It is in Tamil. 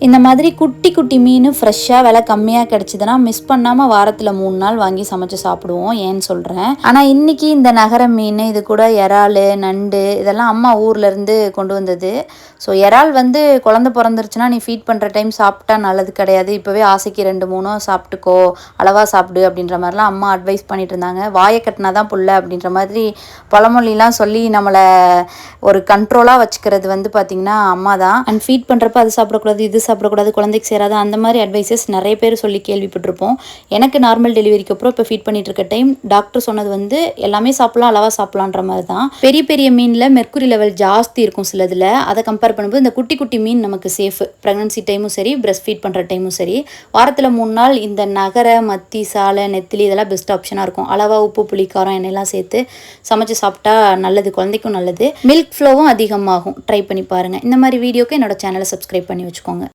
இந்த மாதிரி குட்டி குட்டி மீன் ஃப்ரெஷ்ஷாக விலை கம்மியாக கிடச்சிதுன்னா மிஸ் பண்ணாமல் வாரத்தில் 3 நாள் வாங்கி சமைச்சு சாப்பிடுவோம். ஏன்னு சொல்கிறேன். ஆனால் இன்றைக்கி இந்த நகர மீன் இது கூட இறால், நண்டு இதெல்லாம் அம்மா ஊர்லேருந்து கொண்டு வந்தது. ஸோ இறால் வந்து குழந்த பிறந்துருச்சுன்னா நீ ஃபீட் பண்ணுற டைம் சாப்பிட்டா நல்லது கிடையாது. இப்போவே ஆசைக்கு 2 3 சாப்பிட்டுக்கோ, அளவாக சாப்பிடு அப்படின்ற மாதிரிலாம் அம்மா அட்வைஸ் பண்ணிட்டு இருந்தாங்க. வாயை கட்டினா தான் புள்ள அப்படின்ற மாதிரி பழமொழிலாம் சொல்லி நம்மளை ஒரு கண்ட்ரோலாக வச்சுக்கிறது வந்து பார்த்திங்கன்னா அம்மா தான். அண்ட் ஃபீட் பண்ணுறப்ப அது சாப்பிடக்கூடாது, இது சாப்பிடக்கூடாது, குழந்தைக்கு சேராது, அந்த மாதிரி அட்வைசஸ் நிறைய பேர் சொல்லி கேள்விப்பட்டிருப்போம். எனக்கு நார்மல் டெலிவரிக்கு அப்புறம் இப்போ ஃபீட் பண்ணிட்டு இருக்க டைம் டாக்டர் சொன்னது வந்து எல்லாமே சாப்பிடலாம், அளவாக சாப்பிடலான்ற மாதிரி தான். பெரிய பெரிய மீனில் மெர்க்குரி லெவல் ஜாஸ்தி இருக்கும் சிலதில். அதை கம்பேர் பண்ணும்போது இந்த குட்டி குட்டி மீன் நமக்கு சேஃப். ப்ரெக்னன்சி டைமும் சரி, பிரஸ்ட் ஃபீட் பண்ணுற டைமும் சரி. வாரத்தில் 3 நாள் இந்த நகர, மத்தி, சாலை, நெத்திலி இதெல்லாம் பெஸ்ட் ஆப்ஷனாக இருக்கும். அளவாக உப்பு, புளி, காரம், எண்ணெயெல்லாம் சேர்த்து சமைச்சு சாப்பிட்டா நல்லது, குழந்தைக்கும் நல்லது. மில்க் ஃப்ளோவும் அதிகமாகும். ட்ரை பண்ணி பாருங்கள். இந்த மாதிரி வீடியோக்கு என்னோட சேனலை சப்ஸ்கிரைப் பண்ணி வச்சுக்கோங்க.